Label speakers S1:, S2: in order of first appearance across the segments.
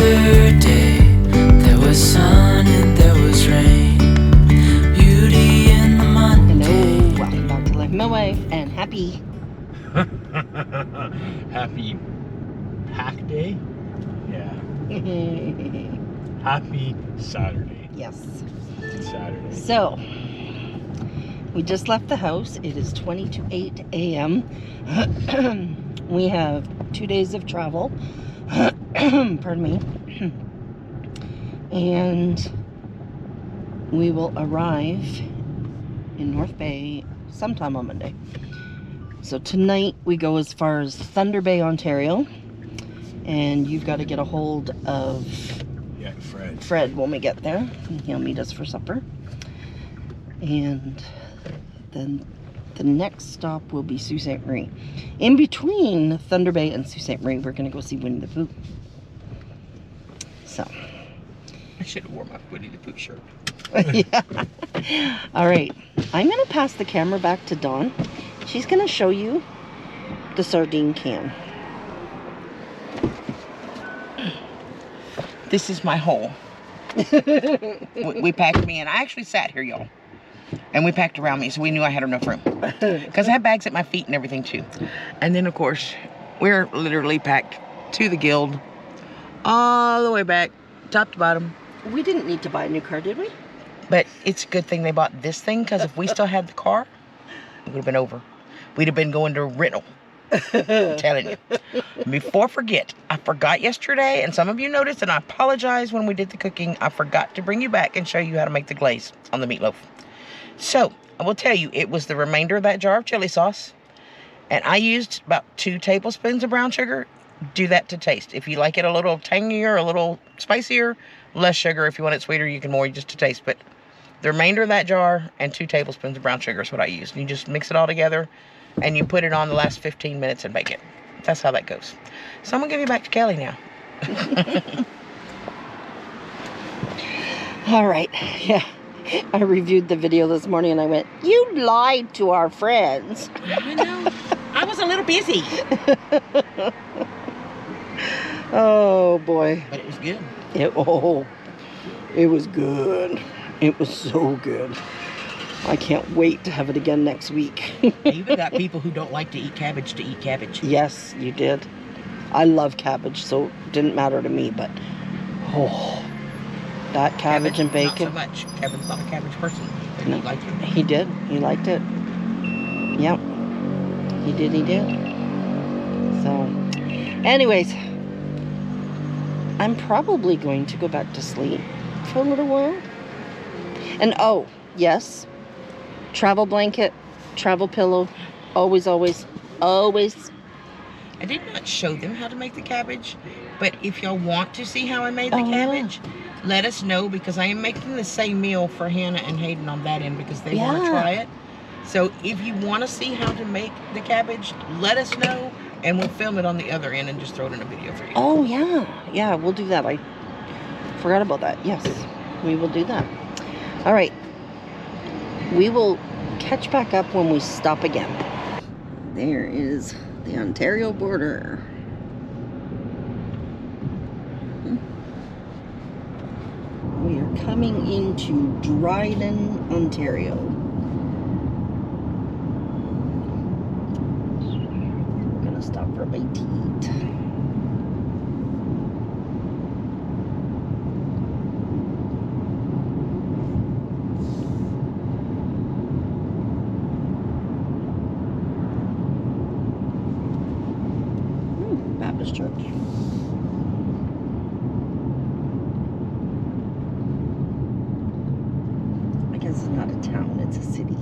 S1: yesterday. There was sun and there was rain. Beauty in the Monday.
S2: Hello, welcome back to Life My Wife and happy
S3: Happy Pack Day? Yeah. Happy Saturday.
S2: Yes.
S3: It's Saturday.
S2: So, we just left the house. It is 20 to 8 a.m. We have 2 days of travel. Pardon me. And we will arrive in North Bay sometime on Monday. So tonight we go as far as Thunder Bay, Ontario. And you've got to get a hold of Fred when we get there. And he'll meet us for supper. And then the next stop will be Sault Ste. Marie. In between Thunder Bay and Sault Ste. Marie, we're going to go see Winnie the Pooh. So.
S4: I should have worn my Winnie the Pooh shirt.
S2: Yeah. All right. I'm going to pass the camera back to Dawn. She's going to show you the sardine can.
S4: This is my hole. We packed me in. I actually sat here, y'all. And we packed around me, so we knew I had enough room. Because I had bags at my feet and everything, too. And then, of course, we're literally packed to the guild. All the way back, top to bottom.
S2: We didn't need to buy a new car, did we?
S4: But it's a good thing they bought this thing, because if we still had the car, it would have been over. We'd have been going to rental. I'm telling you. Before I forget, I forgot yesterday, and some of you noticed, and I apologize when we did the cooking, I forgot to bring you back and show you how to make the glaze on the meatloaf. So, I will tell you, it was the remainder of that jar of chili sauce, and I used about 2 tablespoons of brown sugar. Do that to taste. If you like it a little tangier, a little spicier, less sugar. If you want it sweeter, you can more just to taste. But the remainder of that jar and 2 tablespoons of brown sugar is what I used. And you just mix it all together, and you put it on the last 15 minutes and bake it. That's how that goes. So I'm going to give you back to Kelly now.
S2: All right. Yeah. I reviewed the video this morning and I went, you lied to our friends.
S4: I know. I was a little busy.
S2: Oh, boy.
S4: But it was good.
S2: It was good. It was so good. I can't wait to have it again next week.
S4: I even got people who don't like to eat cabbage.
S2: Yes, you did. I love cabbage, so it didn't matter to me, but that cabbage and bacon.
S4: Not so much. Kevin's not a cabbage person. But
S2: No,
S4: he liked it.
S2: he did. He liked it. Yep. He did. So, anyways, I'm probably going to go back to sleep for a little while. And oh, yes, travel blanket, travel pillow, always.
S4: I did not show them how to make the cabbage, but if y'all want to see how I made the cabbage, let us know, because I am making the same meal for Hannah and Hayden on that end because they want to try it. So if you want to see how to make the cabbage, let us know, and we'll film it on the other end and just throw it in a video for you.
S2: Oh, yeah, we'll do that. I forgot about that. Yes, we will do that. All right, we will catch back up when we stop again. There is the Ontario border. We are coming into Dryden, Ontario. We're gonna stop for a bite to eat. Baptist Church. I guess it's not a town, it's a city.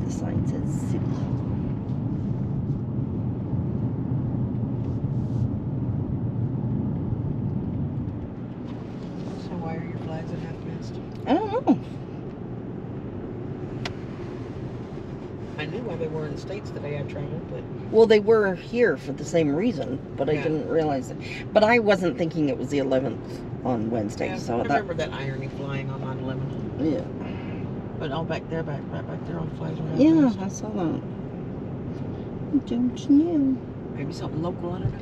S2: The sign says city.
S4: So why are your flags at half-mast?
S2: I don't know.
S4: I knew why they were in the States the day I traveled, but...
S2: Well, they were here for the same reason, but I didn't realize it. But I wasn't thinking it was the 11th on Wednesday.
S4: Yeah,
S2: So
S4: I remember that irony flying on 9/11.
S2: Yeah.
S4: But all back there, back there on the flags.
S2: Yeah, I saw that. Don't you know?
S4: Maybe something local, I don't know.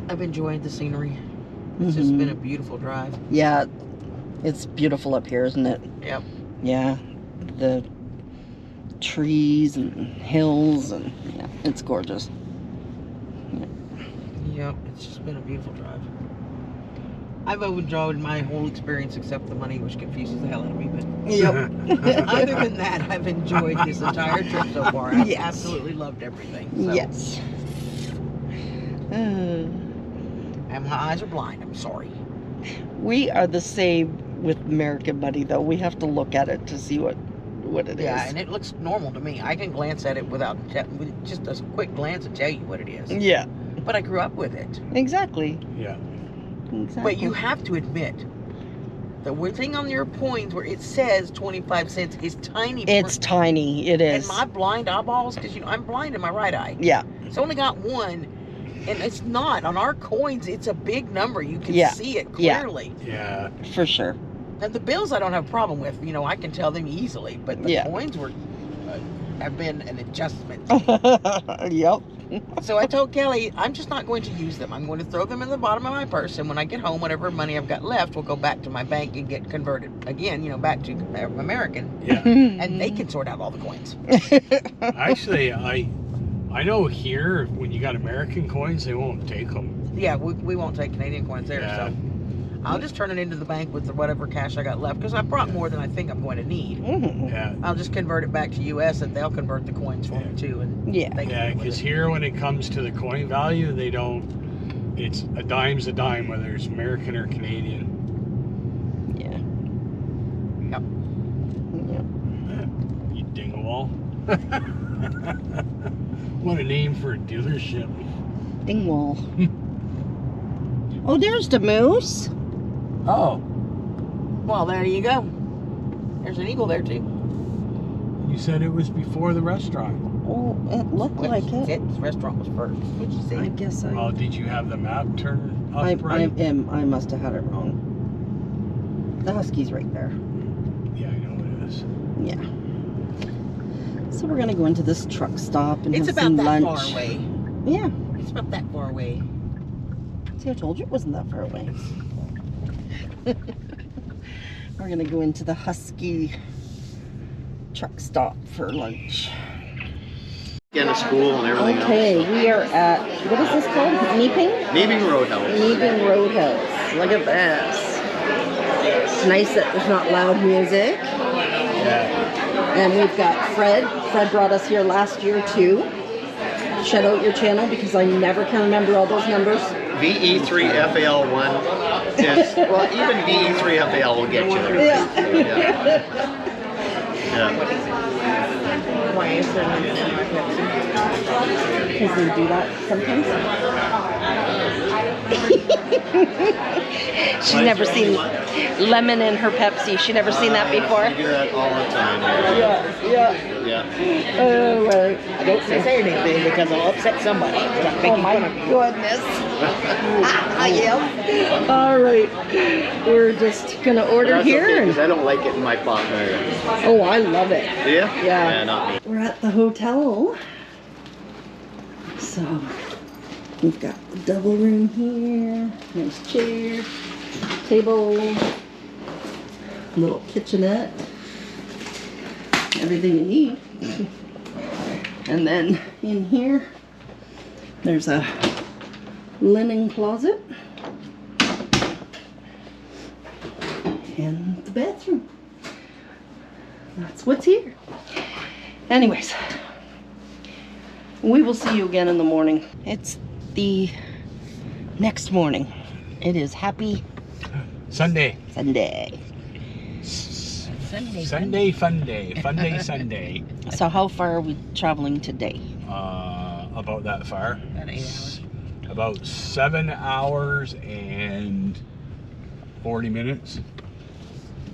S4: I've enjoyed the scenery. It's just been a beautiful drive.
S2: Yeah, it's beautiful up here, isn't it?
S4: Yep.
S2: Yeah, the trees and hills, and yeah, it's gorgeous.
S4: Yep, it's just been a beautiful drive. I've enjoyed my whole experience except the money, which confuses the hell out of me. But
S2: Yep.
S4: other than that, I've enjoyed this entire trip so far. I've
S2: Yes.
S4: absolutely loved everything. So.
S2: Yes.
S4: And my eyes are blind. I'm sorry.
S2: We are the same with American money, though. We have to look at it to see what it is.
S4: Yeah, and it looks normal to me. I can glance at it with just a quick glance and tell you what it is.
S2: Yeah,
S4: But I grew up with it.
S2: exactly.
S3: Yeah.
S2: Exactly.
S4: But you have to admit, the one thing on your coins where it says 25 cents is tiny.
S2: It's tiny. It
S4: And
S2: is.
S4: my blind eyeballs, because I'm blind in my right eye.
S2: Yeah.
S4: It's only got one, and it's not. On our coins, it's a big number. You can
S2: Yeah.
S4: see it
S2: Yeah.
S4: clearly.
S3: Yeah.
S2: For sure.
S4: And the bills I don't have a problem with. I can tell them easily. But the
S2: Yeah.
S4: coins have been an adjustment.
S2: Yep.
S4: So I told Kelly, I'm just not going to use them. I'm going to throw them in the bottom of my purse, and when I get home, whatever money I've got left will go back to my bank and get converted again, back to American.
S3: Yeah.
S4: And they can sort out all the coins.
S3: Actually, I know here when you got American coins, they won't take them.
S4: Yeah, we won't take Canadian coins there,
S3: Yeah.
S4: so I'll just turn it into the bank with whatever cash I got left, because I brought more than I think I'm going to need.
S2: Mhm.
S3: Yeah.
S4: I'll just convert it back to U.S. and they'll convert the coins for me too. And
S2: Yeah.
S4: they can
S3: Yeah,
S4: deal with
S3: because
S4: it.
S3: here when it comes to the coin value, they don't. It's a dime's a dime, whether it's American or Canadian.
S2: Yeah.
S4: Yep.
S2: Yep.
S3: You dingwall. What a name for a dealership.
S2: Dingwall. Oh, there's the moose.
S3: Oh,
S4: Well, there you go. There's an eagle there too.
S3: you said it was before the restaurant.
S2: Oh, it looked like it.
S4: This restaurant was first. What'd you
S2: I
S4: see?
S2: guess I.
S3: Well, did you have the map turned up
S2: I
S3: right?
S2: I must have had it wrong. The husky's right there.
S3: Yeah, I know it is.
S2: Yeah. So we're gonna go into this truck stop and
S4: It's
S2: have
S4: about
S2: some
S4: that
S2: lunch.
S4: far away.
S2: Yeah.
S4: It's about that far away.
S2: See, I told you it wasn't that far away. We're gonna go into the Husky truck stop for lunch.
S5: Getting to school and everything
S2: Okay,
S5: else.
S2: we are at, what is this called? Neeping?
S5: Leaving Roadhouse.
S2: Neeping Roadhouse. Look at this. It's nice that there's not loud music.
S3: Yeah.
S2: And we've got Fred. Fred brought us here last year too. Shout out your channel because I never can remember all those numbers.
S5: VE3FAL1. Yes. Well, even VE3FAL will get you there.
S2: Yeah.
S5: Yeah.
S4: Why is there no
S2: Because they do that sometimes. She's never seen lemon in her Pepsi. She never seen that before.
S5: You do that all the time.
S2: Yeah, yeah.
S5: Yeah.
S2: Oh, right.
S4: I don't say anything because I'll upset somebody.
S2: Oh my goodness. Yep. All right. We're just gonna order
S5: That's
S2: here.
S5: okay,
S2: And,
S5: 'cause I don't like it in my pot either.
S2: oh, I love it.
S5: Do you?
S2: Yeah.
S5: Yeah, not me.
S2: We're at the hotel. So we've got the double room here. Nice chair, table, little kitchenette, everything you need. And then in here, there's a linen closet and the bathroom. That's what's here. Anyways, we will see you again in the morning. It's the next morning. It is happy
S3: Sunday.
S2: Sunday.
S3: Sunday fun day. Fun day Sunday.
S2: So how far are we traveling today?
S3: About that far.
S4: About 8 hours.
S3: About 7 hours and 40 minutes.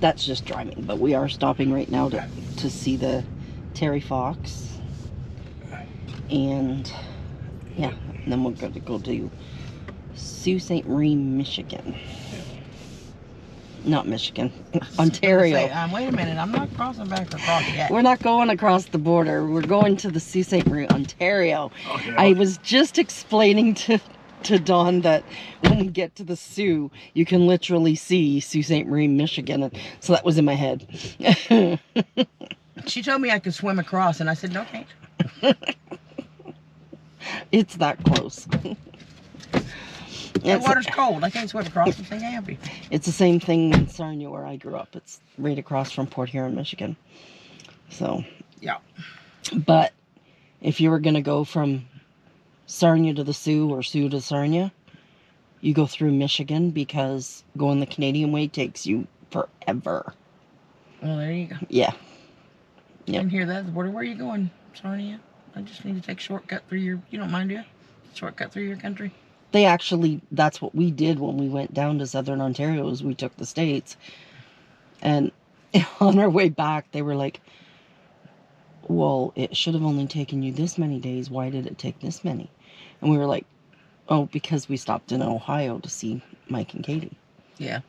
S2: That's just driving, but we are stopping right now to see the Terry Fox. And yeah, and then we're going to go to Sault Ste. Marie, Michigan. Not Michigan, Ontario.
S4: Wait a minute, I'm not crossing back across yet.
S2: We're not going across the border. We're going to the Sault Ste. Marie, Ontario.
S3: Okay.
S2: I was just explaining to to Dawn that when we get to the Sioux, you can literally see Sault Ste. Marie, Michigan. And so that was in my head.
S4: She told me I could swim across, and I said, no, can't.
S2: It's that close.
S4: That water's cold. I can't swim across. It's happy.
S2: It's the same thing in Sarnia where I grew up. It's right across from Port Huron, Michigan. So,
S4: yeah.
S2: But if you were going to go from Sarnia to the Sioux or Sioux to Sarnia, you go through Michigan because going the Canadian way takes you forever.
S4: Well, there you go.
S2: Yeah.
S4: I didn't hear that at the border. Where are you going, Sarnia? I just need to take a shortcut through your... You don't mind, do you? Shortcut through your country?
S2: They actually... That's what we did when we went down to Southern Ontario, is we took the States. And on our way back, they were like, well, it should have only taken you this many days. Why did it take this many? And we were like, oh, because we stopped in Ohio to see Mike and Katie.
S4: Yeah.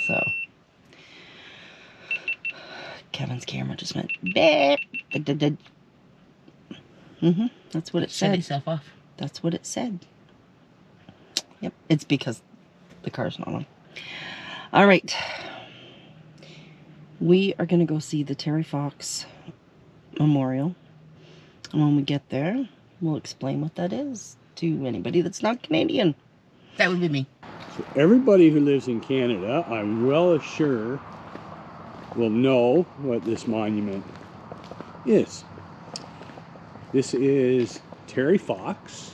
S2: So... Kevin's camera just went beep. That's what it
S4: Shut
S2: said.
S4: itself off.
S2: That's what it said. Yep. It's because the car's not on. All right. We are going to go see the Terry Fox Memorial. And when we get there, we'll explain what that is to anybody that's not Canadian.
S4: That would be me.
S3: So everybody who lives in Canada, I'm well sure, will know what this monument is. This is Terry Fox,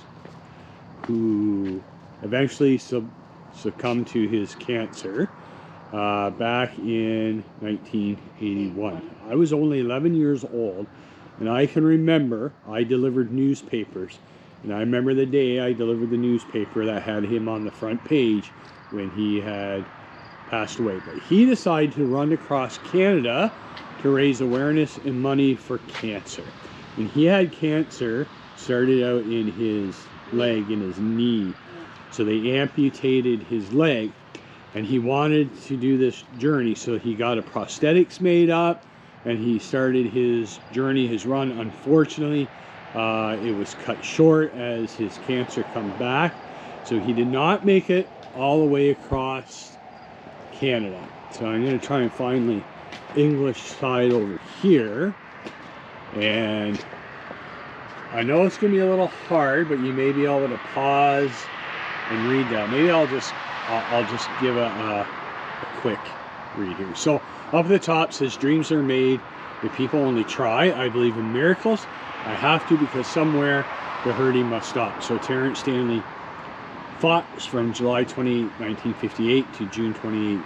S3: who eventually succumbed to his cancer back in 1981. I was only 11 years old, and I can remember I delivered newspapers, and I remember the day I delivered the newspaper that had him on the front page when he had passed away. But he decided to run across Canada to raise awareness and money for cancer. And he had cancer, started out in his leg, in his knee. So they amputated his leg, and he wanted to do this journey. So he got a prosthetics made up, and he started his journey, his run. Unfortunately, it was cut short as his cancer comes back. So he did not make it all the way across Canada. So I'm going to try and find the English side over here, and I know it's going to be a little hard, but you may be able to pause and read that. Maybe I'll just give a quick read here. So up at the top says, dreams are made if people only try. I believe in miracles. I have to, because somewhere the hurting must stop. So Terrence Stanley Fox, from July 28, 1958 to June 28,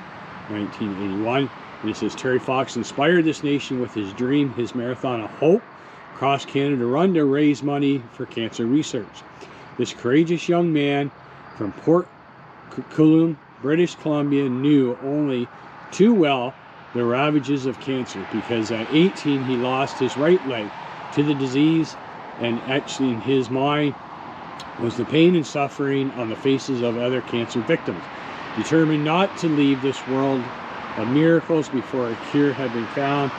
S3: 1981. And it says, Terry Fox inspired this nation with his dream, his marathon of hope, cross Canada run to raise money for cancer research. This courageous young man from Port Coquitlam, British Columbia, knew only too well the ravages of cancer, because at 18 he lost his right leg to the disease, and etched in his mind was the pain and suffering on the faces of other cancer victims. Determined not to leave this world of miracles before a cure had been found,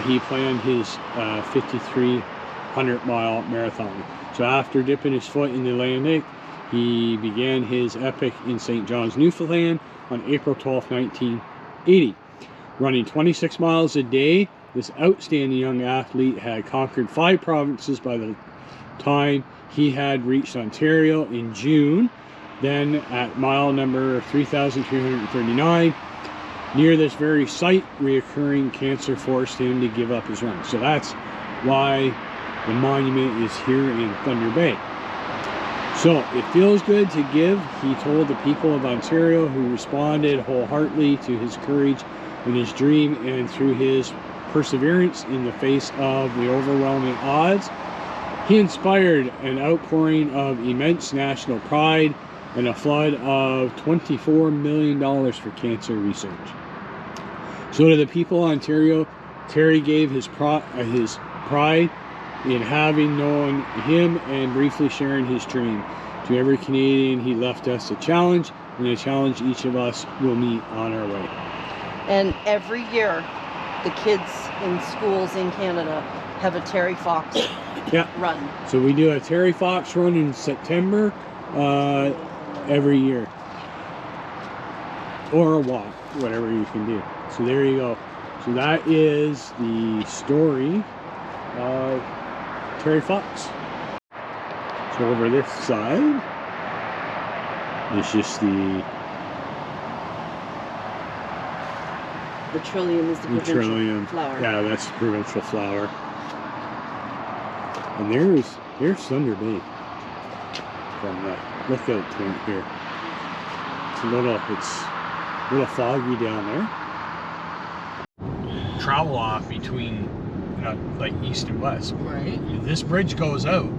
S3: he planned his 5,300-mile marathon. So after dipping his foot in the Atlantic, he began his epic in St. John's, Newfoundland on April 12, 1980. Running 26 miles a day, this outstanding young athlete had conquered 5 provinces by the time he had reached Ontario in June. Then at mile number 3,339, near this very site, reoccurring cancer forced him to give up his run. So that's why the monument is here in Thunder Bay. So it feels good to give, he told the people of Ontario, who responded wholeheartedly to his courage and his dream, and through his perseverance in the face of the overwhelming odds. He inspired an outpouring of immense national pride and a flood of $24 million for cancer research. So to the people of Ontario, Terry gave his pride in having known him and briefly sharing his dream. To every Canadian, he left us a challenge, and a challenge each of us will meet on our way.
S2: And every year, the kids in schools in Canada have a Terry Fox run.
S3: So we do a Terry Fox run in September, every year. Or a walk, whatever you can do. So there you go. So that is the story of Terry Fox. So over this side, it's just the
S2: trillium is the provincial
S3: trillium
S2: flower.
S3: Yeah, that's the provincial flower. And there's Thunder Bay from the lookout point here. It's a little foggy down there. Travel off between, like east and west.
S4: Right.
S3: This bridge goes out.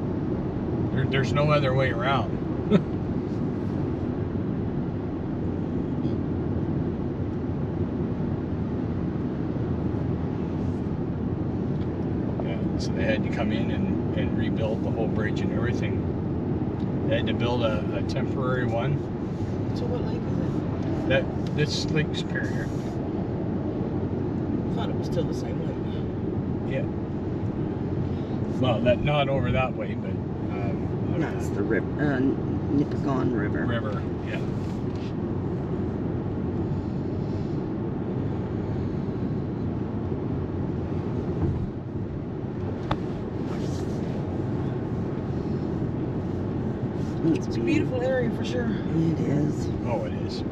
S3: There's no other way around. Yeah, so they had to come in and rebuild the whole bridge and everything. They had to build a temporary one.
S4: So what lake is
S3: This Lake Superior.
S4: it? I thought it was still the same lake.
S3: Yeah. Well, not over that way, but
S2: That's the Nipigon River.
S3: river. Yeah.
S2: It's
S4: It's a beautiful area for sure.
S2: It is.
S3: Oh, it is.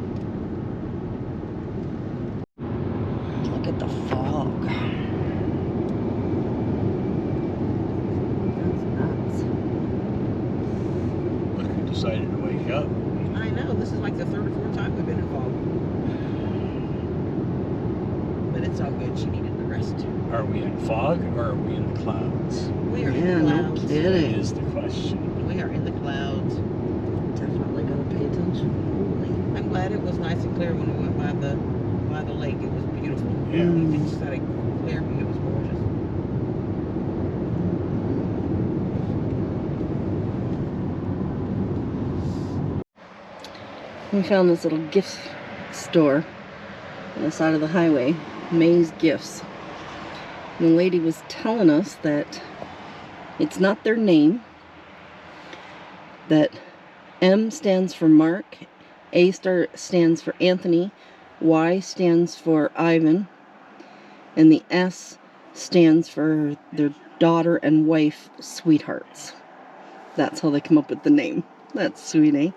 S2: Look at the fog. That's nuts.
S3: Look who decided to wake up.
S4: I know, this is like the third or fourth time we've been in fog. But it's all good, she needed the rest.
S3: Are we in fog or are we in the clouds?
S4: We are
S2: Yeah,
S4: in the
S2: no
S4: clouds.
S2: kidding.
S3: Is the question.
S4: We are in the clouds.
S2: Definitely gotta pay attention.
S4: I'm glad it was nice and clear when we went by the lake. It was beautiful.
S3: Yeah.
S4: You just had a clear view. It was gorgeous.
S2: We found this little gift store on the side of the highway, May's Gifts. And the lady was telling us that it's not their name, that M stands for Mark, A stands for Anthony, Y stands for Ivan, and the S stands for their daughter and wife, sweethearts. That's how they come up with the name. That's sweet, eh?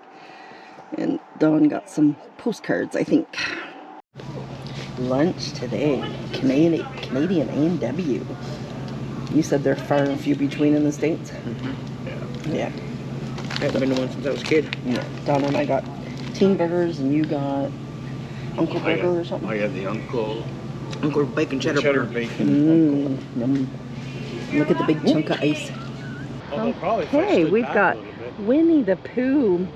S2: And Dawn got some postcards, I think. Lunch today, Canadian A&W. You said they're far and few between in the States? Yeah.
S4: I haven't been to one since I was a kid.
S2: Yeah. Dawn and I got teen burgers, and you got Uncle Burger or something?
S3: I got the Uncle
S4: Uncle Bacon Cheddar
S3: Cheddar
S4: Burger.
S3: Bacon.
S2: Yum. Look at the big chunk of ice.
S3: Although probably if I
S2: Okay,
S3: stood
S2: we've
S3: back
S2: got
S3: a little bit.
S2: Winnie the Pooh.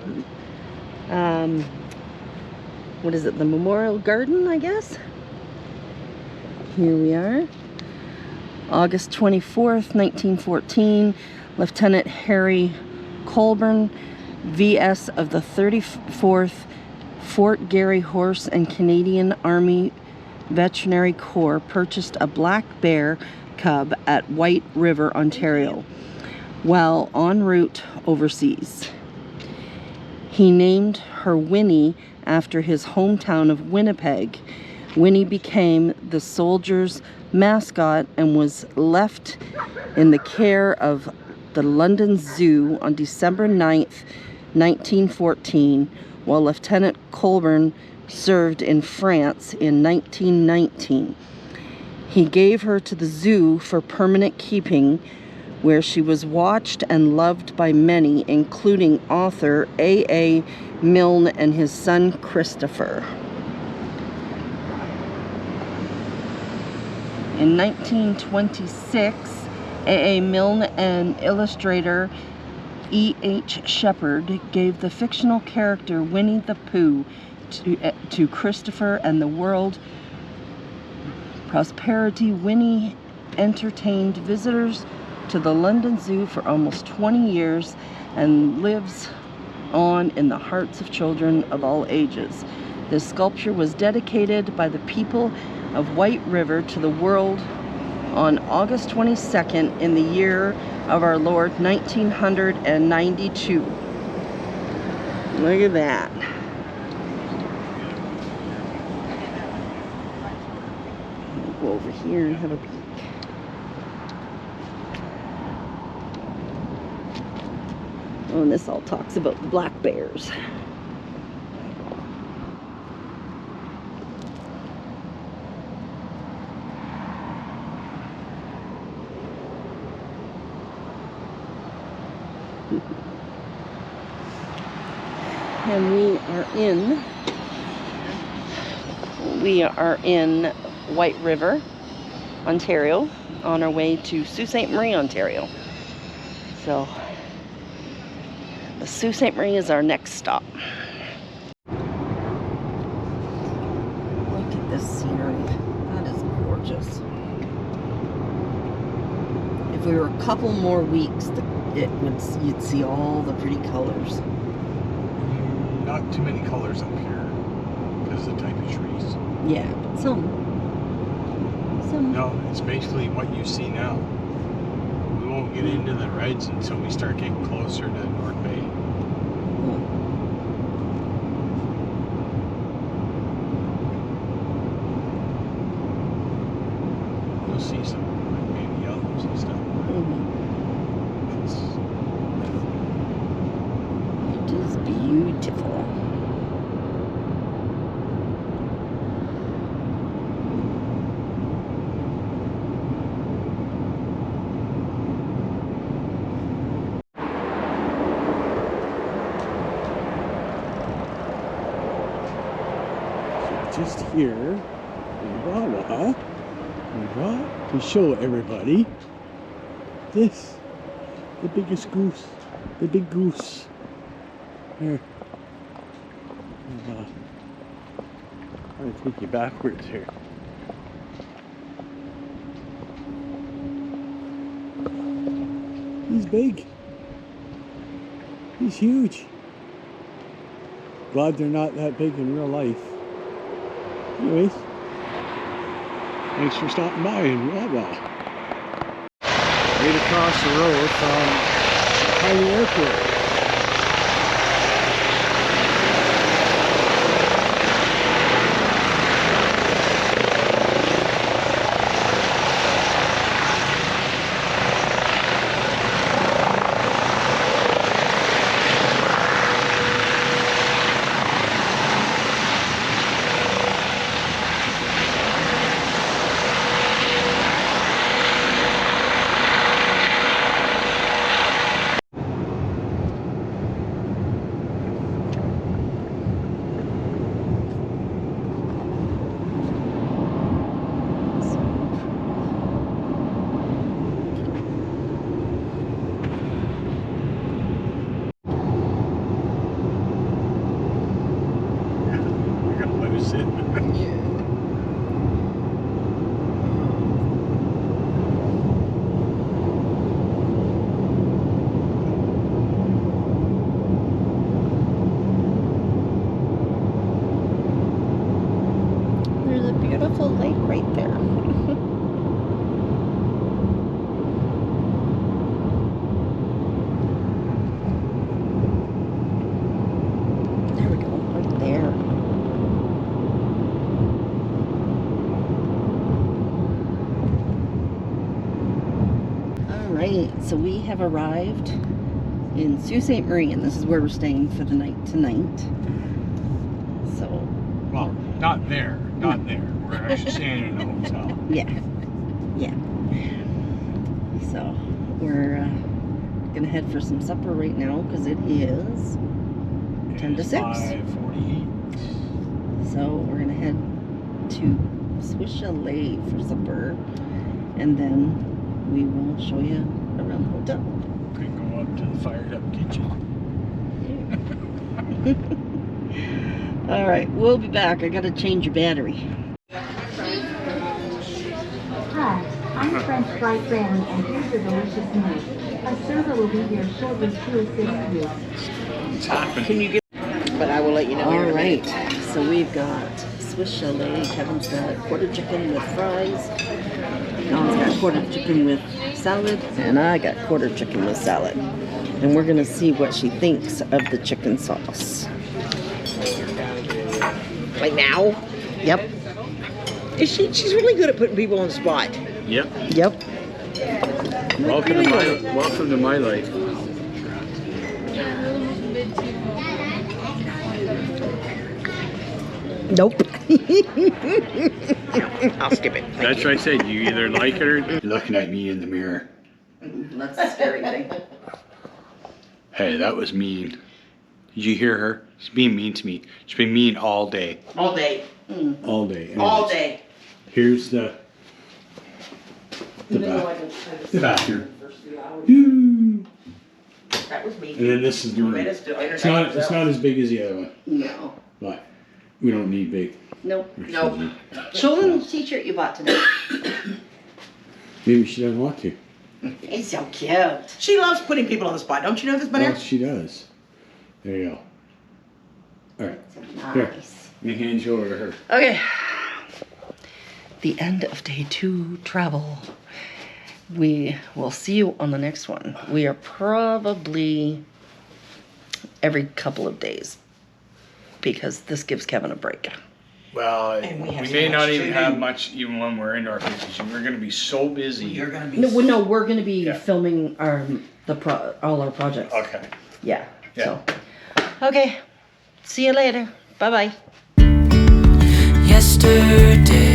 S2: What is it? The Memorial Garden, I guess? Here we are. August 24th, 1914. Lieutenant Harry Colburn, VS of the 34th Fort Garry Horse and Canadian Army Veterinary Corps, purchased a black bear cub at White River, Ontario, while en route overseas. He named her Winnie after his hometown of Winnipeg. Winnie became the soldiers' mascot and was left in the care of the London Zoo on December 9th, 1914, while Lieutenant Colburn served in France in 1919. He gave her to the zoo for permanent keeping, where she was watched and loved by many, including author A.A. Milne and his son Christopher. In 1926, A.A. Milne and illustrator E.H. Shepard gave the fictional character Winnie the Pooh to Christopher and the world prosperity. Winnie entertained visitors to the London Zoo for almost 20 years and lives on in the hearts of children of all ages. This sculpture was dedicated by the people of White River to the world on August 22nd in the year of our Lord 1992. Look at that. Go over here and have a peek. Oh, and this all talks about the black bears. And we are in White River, Ontario, on our way to Sault Ste. Marie, Ontario. So the Sault Ste. Marie is our next stop. Look at this scenery. That is gorgeous. If we were a couple more weeks, you'd see all the pretty colors.
S3: Not too many colors up here because of the type of trees.
S2: Yeah, but some.
S3: No, it's basically what you see now. We won't get into the reds until we start getting closer to North Bay. You'll see some like maybe yellows and stuff.
S2: It is beautiful.
S3: Just here in Wawa, we got to show everybody this, the biggest goose, the big goose. Here. I'm going to take you backwards here. He's big. He's huge. Glad they're not that big in real life. Anyways, thanks for stopping by in Wawa. Right across the road from Tiny Airport.
S2: There's a beautiful lake right there. There we go, right there. Alright, so we have arrived in Sault Ste. Marie, and this is where we're staying for the night tonight. So,
S3: Well, not there. Not there. We're actually staying in a hotel.
S2: yeah. So, we're gonna head for some supper right now because it is 10 to 6.
S3: 5:48.
S2: So, we're gonna head to Swiss Chalet for supper, and then we will show you around the hotel.
S3: Could go up to the fired up kitchen.
S2: All right, we'll be back. I gotta change your battery.
S6: Hi, I'm French Fry Franny, and here's your delicious meal. A server will be here shortly to assist you.
S3: It's happening.
S2: Can you get? But I will let you know. All right, so we've got Swiss Chalet. Kevin's got quarter chicken with fries. Don's got quarter chicken with salad, and I got quarter chicken with salad. And we're gonna see what she thinks of the chicken sauce.
S4: Like now?
S2: Yep.
S4: She's really good at putting people on the spot.
S3: Yep.
S2: Yep.
S3: Welcome to my life.
S2: Nope.
S4: I'll skip it.
S3: That's what I said. You either like it or you're looking at me in the mirror.
S2: That's a scary thing.
S3: Hey, that was mean. Did you hear her? She's being mean to me. She's been mean all day.
S4: All day.
S3: All day.
S4: All day.
S3: Here's the bathroom.
S4: That was me.
S3: And then this is the room. It's not as big as the other one,
S2: No.
S3: but we don't need big.
S2: Nope.
S4: Nope.
S2: Children's t-shirt you bought today.
S3: Maybe she doesn't want to.
S2: He's so cute.
S4: She loves putting people on the spot. Don't you know this,
S3: Well,
S4: Banana?
S3: she does. There you go. All right. Here.
S2: Nice.
S3: Let me hand you over to her.
S2: Okay. The end of day 2 travel. We will see you on the next one. We are probably every couple of days because this gives Kevin a break.
S3: Well,
S4: And we have
S3: we
S4: so
S3: may
S4: much
S3: not
S4: to
S3: even
S4: do.
S3: have much even when we're in our vacation. We're going to be so busy.
S4: You're gonna be.
S2: No, we're going to be
S3: Yeah.
S2: filming all our projects.
S3: Okay.
S2: Yeah.
S3: Yeah.
S2: So, okay. See you later. Bye-bye.
S1: Yesterday